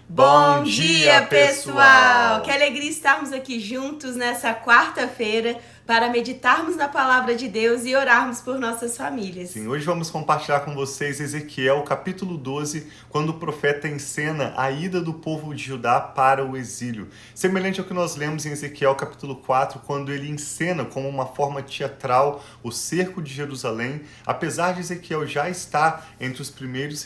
Bom dia, pessoal! Que alegria estarmos aqui juntos nessa quarta-feira para meditarmos na palavra de Deus e orarmos por nossas famílias. Sim, hoje vamos compartilhar com vocês Ezequiel, capítulo 12, quando o profeta encena a ida do povo de Judá para o exílio. Semelhante ao que nós lemos em Ezequiel, capítulo 4, quando ele encena como uma forma teatral o cerco de Jerusalém. Apesar de Ezequiel já estar entre os primeiros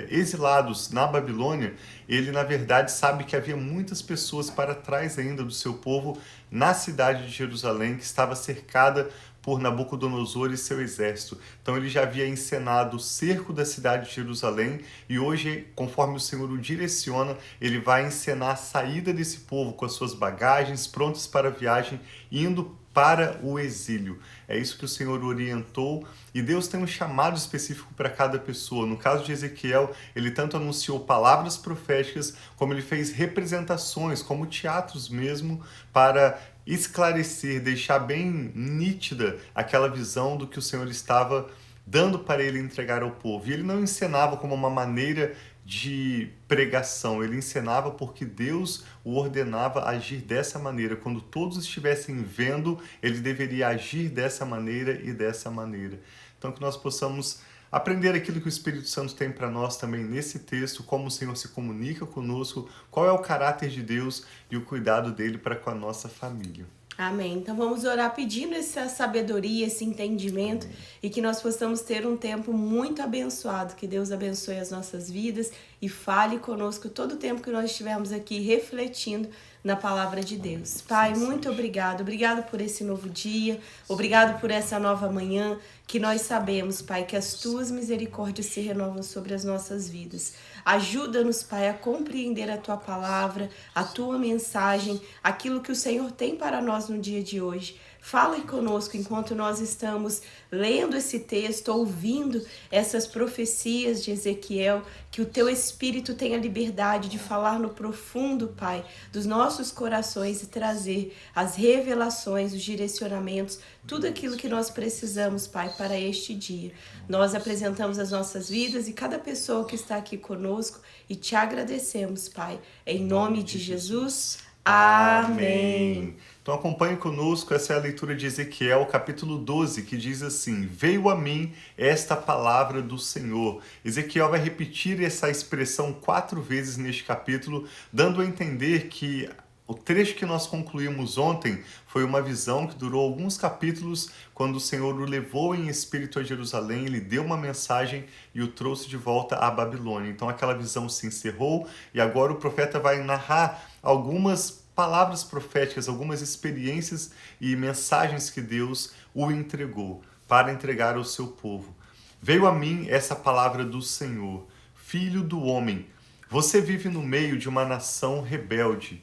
exilados na Babilônia, ele na verdade sabe que havia muitas pessoas para trás ainda do seu povo na cidade de Jerusalém, que estava cercada por Nabucodonosor e seu exército. Então ele já havia encenado o cerco da cidade de Jerusalém e hoje, conforme o Senhor o direciona, ele vai encenar a saída desse povo com as suas bagagens prontas para a viagem, indo para o exílio. É isso que o Senhor orientou, e Deus tem um chamado específico para cada pessoa. No caso de Ezequiel, ele tanto anunciou palavras proféticas, como ele fez representações, como teatros mesmo, para esclarecer, deixar bem nítida aquela visão do que o Senhor estava dando para ele entregar ao povo. E ele não encenava como uma maneira de pregação, ele encenava porque Deus o ordenava agir dessa maneira. Quando todos estivessem vendo, ele deveria agir dessa maneira e dessa maneira. Então que nós possamos aprender aquilo que o Espírito Santo tem para nós também nesse texto, como o Senhor se comunica conosco, qual é o caráter de Deus e o cuidado dele para com a nossa família. Amém. Então vamos orar pedindo essa sabedoria, esse entendimento. Amém. E que nós possamos ter um tempo muito abençoado. Que Deus abençoe as nossas vidas e fale conosco todo o tempo que nós estivermos aqui refletindo na palavra de Deus. Pai, muito obrigado. Obrigado por esse novo dia. Obrigado por essa nova manhã, que nós sabemos, Pai, que as tuas misericórdias se renovam sobre as nossas vidas. Ajuda-nos, Pai, a compreender a tua palavra, a tua mensagem, aquilo que o Senhor tem para nós no dia de hoje. Fala conosco enquanto nós estamos lendo esse texto, ouvindo essas profecias de Ezequiel, que o teu Espírito tenha liberdade de falar no profundo, Pai, dos nossos corações e trazer as revelações, os direcionamentos, tudo aquilo que nós precisamos, Pai, para este dia. Nós apresentamos as nossas vidas e cada pessoa que está aqui conosco e te agradecemos, Pai. Em nome de Jesus, amém. Então acompanhe conosco, essa é a leitura de Ezequiel, capítulo 12, que diz assim: veio a mim esta palavra do Senhor. Ezequiel vai repetir essa expressão 4 vezes neste capítulo, dando a entender que o trecho que nós concluímos ontem foi uma visão que durou alguns capítulos, quando o Senhor o levou em espírito a Jerusalém, ele deu uma mensagem e o trouxe de volta à Babilônia. Então aquela visão se encerrou e agora o profeta vai narrar algumas palavras proféticas, algumas experiências e mensagens que Deus o entregou para entregar ao seu povo. Veio a mim essa palavra do Senhor: filho do homem, você vive no meio de uma nação rebelde.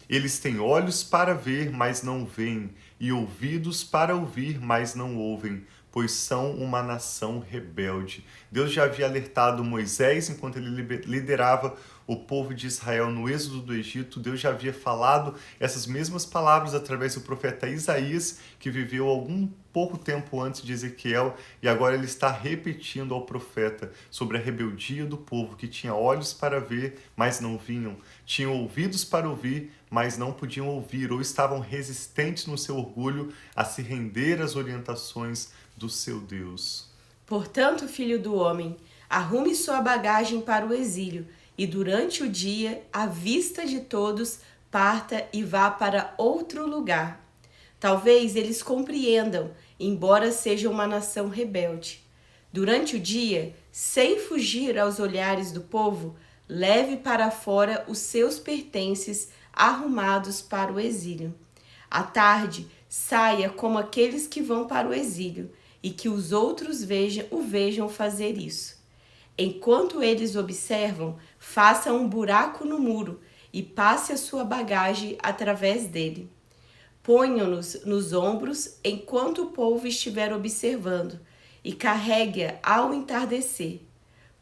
Eles têm olhos para ver, mas não veem, e ouvidos para ouvir, mas não ouvem, pois são uma nação rebelde. Deus já havia alertado Moisés enquanto ele liderava o povo de Israel no êxodo do Egito. Deus já havia falado essas mesmas palavras através do profeta Isaías, que viveu algum pouco tempo antes de Ezequiel, e agora ele está repetindo ao profeta sobre a rebeldia do povo, que tinha olhos para ver, mas não vinham, tinham ouvidos para ouvir, mas não podiam ouvir, ou estavam resistentes no seu orgulho a se render às orientações do seu Deus. Portanto, filho do homem, arrume sua bagagem para o exílio, e durante o dia, à vista de todos, parta e vá para outro lugar. Talvez eles compreendam, embora seja uma nação rebelde. Durante o dia, sem fugir aos olhares do povo, leve para fora os seus pertences arrumados para o exílio. À tarde, saia como aqueles que vão para o exílio, e que os outros o vejam fazer isso. Enquanto eles observam, faça um buraco no muro e passe a sua bagagem através dele. Ponha-nos nos ombros enquanto o povo estiver observando e carregue-a ao entardecer.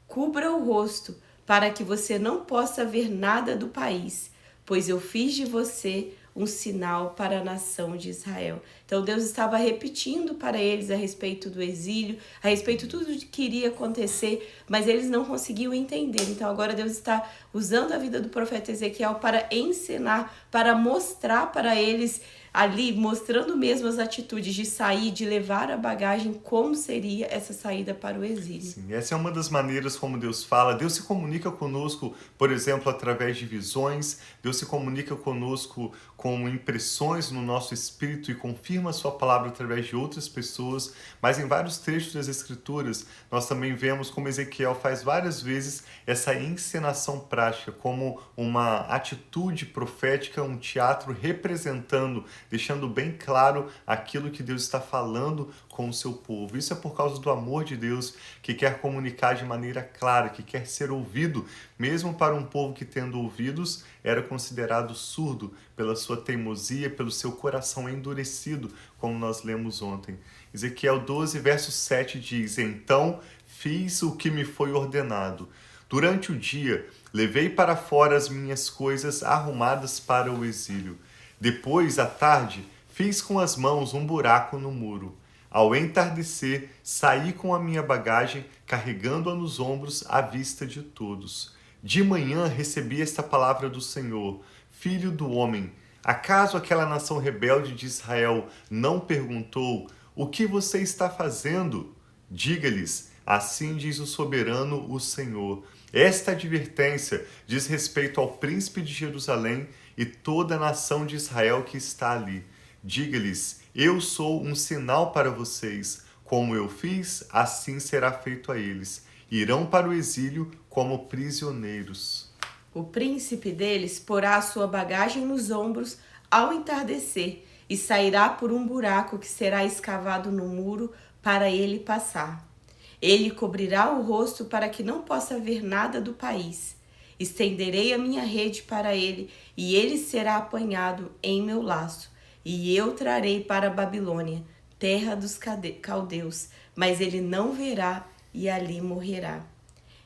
Cubra o rosto para que você não possa ver nada do país, pois eu fiz de você um sinal para a nação de Israel. Então Deus estava repetindo para eles a respeito do exílio, a respeito de tudo que iria acontecer, mas eles não conseguiam entender. Então agora Deus está usando a vida do profeta Ezequiel para ensinar, para mostrar para eles ali, mostrando mesmo as atitudes de sair, de levar a bagagem, como seria essa saída para o exílio. Sim, essa é uma das maneiras como Deus fala. Deus se comunica conosco, por exemplo, através de visões. Deus se comunica conosco com impressões no nosso espírito e confirma a sua palavra através de outras pessoas. Mas em vários trechos das Escrituras, nós também vemos como Ezequiel faz várias vezes essa encenação prática, como uma atitude profética, um teatro representando, deixando bem claro aquilo que Deus está falando com o seu povo. Isso é por causa do amor de Deus, que quer comunicar de maneira clara, que quer ser ouvido, mesmo para um povo que, tendo ouvidos, era considerado surdo pela sua teimosia, pelo seu coração endurecido, como nós lemos ontem. Ezequiel 12, verso 7 diz: Então fiz o que me foi ordenado. Durante o dia, levei para fora as minhas coisas arrumadas para o exílio. Depois, à tarde, fiz com as mãos um buraco no muro. Ao entardecer, saí com a minha bagagem, carregando-a nos ombros à vista de todos. De manhã recebi esta palavra do Senhor: Filho do homem, acaso aquela nação rebelde de Israel não perguntou: O que você está fazendo? Diga-lhes: Assim diz o soberano, o Senhor. Esta advertência diz respeito ao príncipe de Jerusalém e toda a nação de Israel que está ali. Diga-lhes: Eu sou um sinal para vocês. Como eu fiz, assim será feito a eles. Irão para o exílio como prisioneiros. O príncipe deles porá a sua bagagem nos ombros ao entardecer e sairá por um buraco que será escavado no muro para ele passar. Ele cobrirá o rosto para que não possa ver nada do país. Estenderei a minha rede para ele e ele será apanhado em meu laço. E eu trarei para a Babilônia, terra dos caldeus, mas ele não verá e ali morrerá.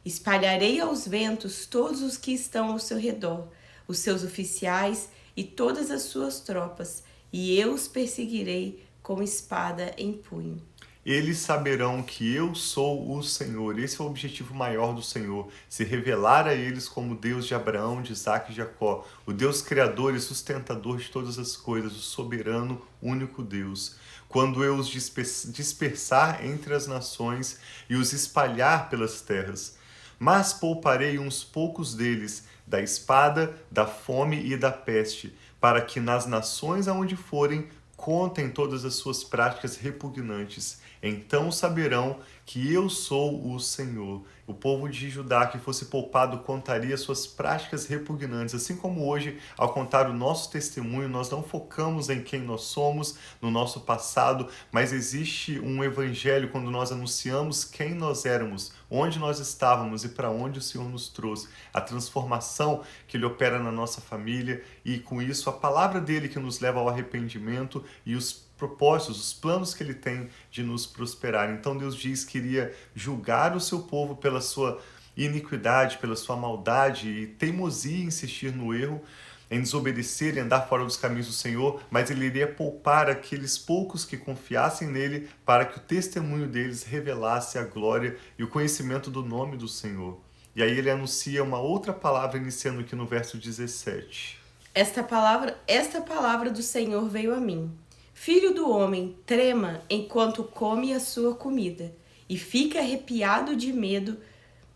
Espalharei aos ventos todos os que estão ao seu redor, os seus oficiais e todas as suas tropas, e eu os perseguirei com espada em punho. Eles saberão que eu sou o Senhor. Esse é o objetivo maior do Senhor, se revelar a eles como Deus de Abraão, de Isaac e Jacó, o Deus criador e sustentador de todas as coisas, o soberano, único Deus. Quando eu os dispersar entre as nações e os espalhar pelas terras. Mas pouparei uns poucos deles da espada, da fome e da peste, para que nas nações aonde forem contem todas as suas práticas repugnantes. Então saberão que eu sou o Senhor. O povo de Judá que fosse poupado contaria suas práticas repugnantes. Assim como hoje, ao contar o nosso testemunho, nós não focamos em quem nós somos, no nosso passado, mas existe um evangelho quando nós anunciamos quem nós éramos, onde nós estávamos e para onde o Senhor nos trouxe. A transformação que Ele opera na nossa família e, com isso, a palavra dEle que nos leva ao arrependimento e os propósitos, os planos que Ele tem de nos prosperar. Então Deus diz que iria julgar o seu povo pela sua iniquidade, pela sua maldade e teimosia em insistir no erro, em desobedecer e andar fora dos caminhos do Senhor, mas Ele iria poupar aqueles poucos que confiassem nele para que o testemunho deles revelasse a glória e o conhecimento do nome do Senhor. E aí Ele anuncia uma outra palavra, iniciando aqui no verso 17. Esta palavra do Senhor veio a mim. Filho do homem, trema enquanto come a sua comida, e fica arrepiado de medo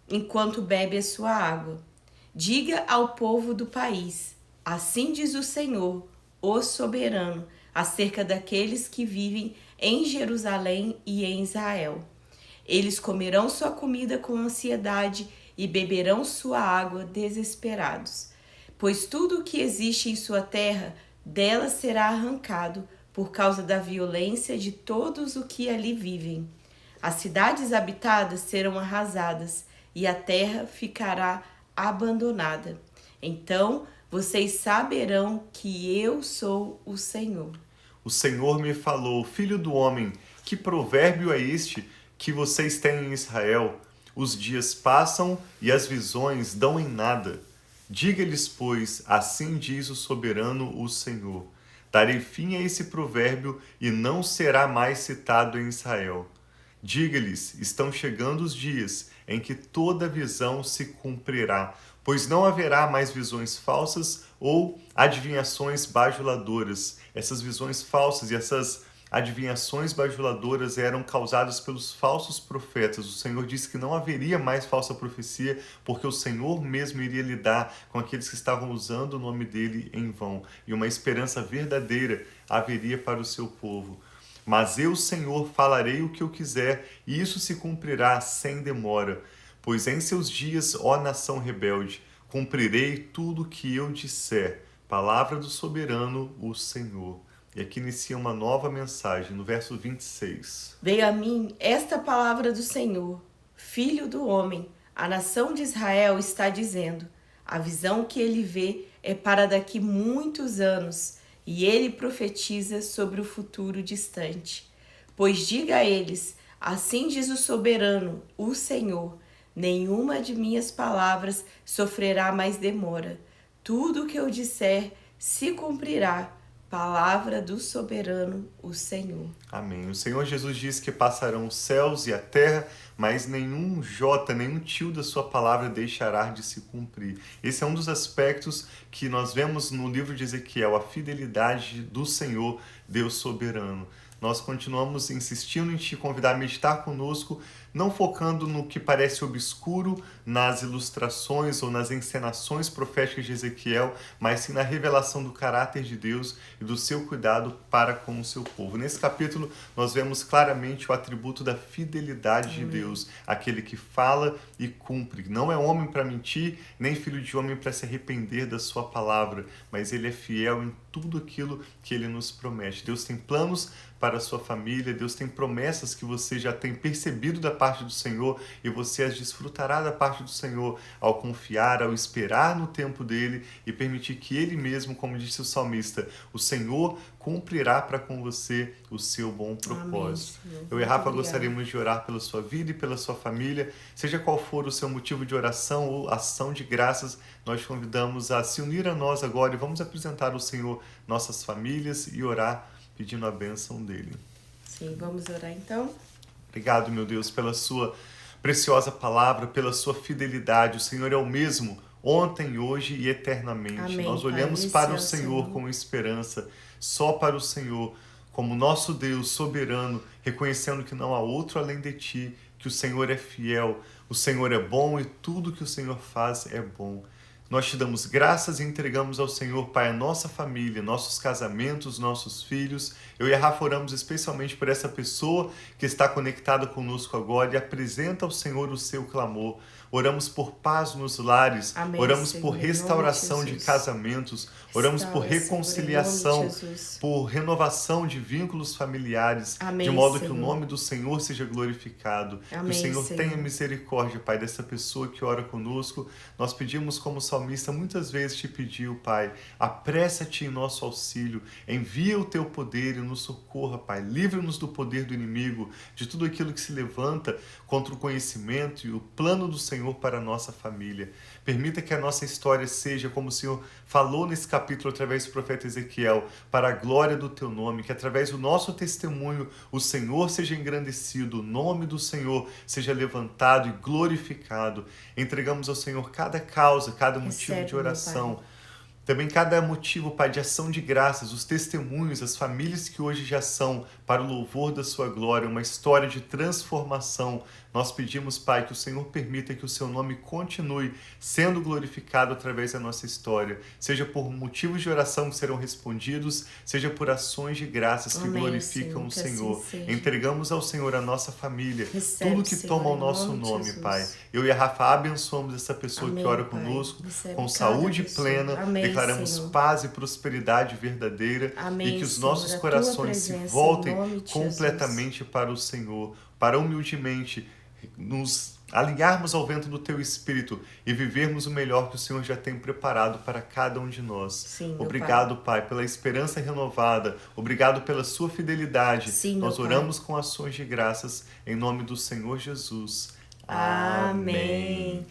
enquanto bebe a sua água. Diga ao povo do país: assim diz o Senhor, o soberano, acerca daqueles que vivem em Jerusalém e em Israel. Eles comerão sua comida com ansiedade e beberão sua água desesperados. Pois tudo o que existe em sua terra, dela será arrancado, por causa da violência de todos os que ali vivem. As cidades habitadas serão arrasadas, e a terra ficará abandonada. Então vocês saberão que eu sou o Senhor. O Senhor me falou: Filho do homem, que provérbio é este que vocês têm em Israel? Os dias passam e as visões dão em nada. Diga-lhes, pois, assim diz o soberano, o Senhor: darei fim a esse provérbio e não será mais citado em Israel. Diga-lhes, estão chegando os dias em que toda visão se cumprirá, pois não haverá mais visões falsas ou adivinhações bajuladoras. Essas visões falsas e essas adivinhações bajuladoras eram causadas pelos falsos profetas. O Senhor disse que não haveria mais falsa profecia, porque o Senhor mesmo iria lidar com aqueles que estavam usando o nome dele em vão, e uma esperança verdadeira haveria para o seu povo. Mas eu, Senhor, falarei o que eu quiser, e isso se cumprirá sem demora. Pois em seus dias, ó nação rebelde, cumprirei tudo o que eu disser. Palavra do soberano, o Senhor. E aqui inicia uma nova mensagem, no verso 26. Veio a mim esta palavra do Senhor, filho do homem. A nação de Israel está dizendo: a visão que ele vê é para daqui muitos anos, e ele profetiza sobre o futuro distante. Pois diga a eles: assim diz o soberano, o Senhor: nenhuma de minhas palavras sofrerá mais demora. Tudo o que eu disser se cumprirá. Palavra do soberano, o Senhor. Amém. O Senhor Jesus diz que passarão os céus e a terra, mas nenhum jota, nenhum tio da sua palavra deixará de se cumprir. Esse é um dos aspectos que nós vemos no livro de Ezequiel, a fidelidade do Senhor, Deus soberano. Nós continuamos insistindo em te convidar a meditar conosco, não focando no que parece obscuro, nas ilustrações ou nas encenações proféticas de Ezequiel, mas sim na revelação do caráter de Deus e do seu cuidado para com o seu povo. Nesse capítulo, nós vemos claramente o atributo da fidelidade de Deus, aquele que fala e cumpre. Não é homem para mentir, nem filho de homem para se arrepender da sua palavra, mas ele é fiel em tudo aquilo que ele nos promete. Deus tem planos para a sua família, Deus tem promessas que você já tem percebido da parte do Senhor e você as desfrutará da parte do Senhor ao confiar, ao esperar no tempo dele e permitir que ele mesmo, como disse o salmista, o Senhor cumprirá para com você o seu bom propósito. Amém, Eu e Rafa gostaríamos de orar pela sua vida e pela sua família, seja qual for o seu motivo de oração ou ação de graças, nós te convidamos a se unir a nós agora e vamos apresentar ao Senhor nossas famílias e orar pedindo a bênção dele. Sim, vamos orar então? Obrigado, meu Deus, pela sua preciosa palavra, pela sua fidelidade. O Senhor é o mesmo ontem, hoje e eternamente. Amém, Nós Pai. olhamos Esse para é o o Senhor Senhor. com esperança, só para o Senhor, como nosso Deus soberano, reconhecendo que não há outro além de ti, que o Senhor é fiel, o Senhor é bom e tudo que o Senhor faz é bom. Nós te damos graças e entregamos ao Senhor, Pai, a nossa família, nossos casamentos, nossos filhos. Eu e a Rafa oramos especialmente por essa pessoa que está conectada conosco agora e apresenta ao Senhor o seu clamor. Oramos por paz nos lares, Amém, oramos Senhor, por em nome de restauração de Jesus. casamentos, oramos por Restaura, Senhor, reconciliação, em nome de Jesus. por renovação de vínculos familiares, Amém, de modo que o Senhor. nome do Senhor seja glorificado. Que o Amém, Senhor Senhor. tenha misericórdia, Pai, dessa pessoa que ora conosco. Nós pedimos, como o salmista muitas vezes te pediu, Pai, apressa-te em nosso auxílio, envia o teu poder e nos socorra, Pai. Livra-nos do poder do inimigo, de tudo aquilo que se levanta contra o conhecimento e o plano do Senhor para a nossa família. Permita que a nossa história seja, como o Senhor falou nesse capítulo através do profeta Ezequiel, para a glória do teu nome, que através do nosso testemunho o Senhor seja engrandecido, o nome do Senhor seja levantado e glorificado. Entregamos ao Senhor cada causa, cada motivo Recebe, de meu oração. Pai. Também cada motivo, Pai, de ação de graças, os testemunhos, as famílias que hoje já são para o louvor da sua glória, uma história de transformação. Nós pedimos, Pai, que o Senhor permita que o seu nome continue sendo glorificado através da nossa história, seja por motivos de oração que serão respondidos, seja por ações de graças que Amém, glorificam o Senhor, que assim Senhor. seja. Entregamos ao Senhor a nossa família, Recebe, tudo que Senhor, toma o em nosso nome de nome, Jesus. Pai. Eu e a Rafa abençoamos essa pessoa Amém, que ora Pai. conosco, Recebe com cada saúde pessoa. plena, Amém, declaramos Senhor. paz e prosperidade verdadeira. Amém, E que os Senhor, nossos a tua corações se presença, em voltem nome de completamente para o Senhor, para humildemente nos alinharmos ao vento do teu Espírito e vivermos o melhor que o Senhor já tem preparado para cada um de nós. Sim, meu Obrigado, Pai, pela esperança renovada. Obrigado pela sua fidelidade. Sim, Nós meu oramos com ações de graças em nome do Senhor Jesus. Amém.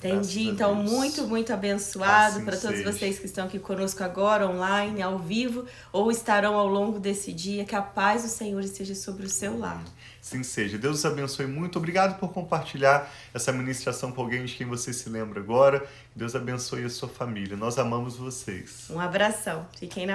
Entendi. Então, muito abençoado Assim para todos seja. vocês que estão aqui conosco agora, online, ao vivo, ou estarão ao longo desse dia. Que a paz do Senhor esteja sobre o seu lar. Sim seja. Deus os abençoe muito. Obrigado por compartilhar essa ministração com alguém de quem você se lembra agora. Deus abençoe a sua família. Nós amamos vocês. Um abração. Fiquem na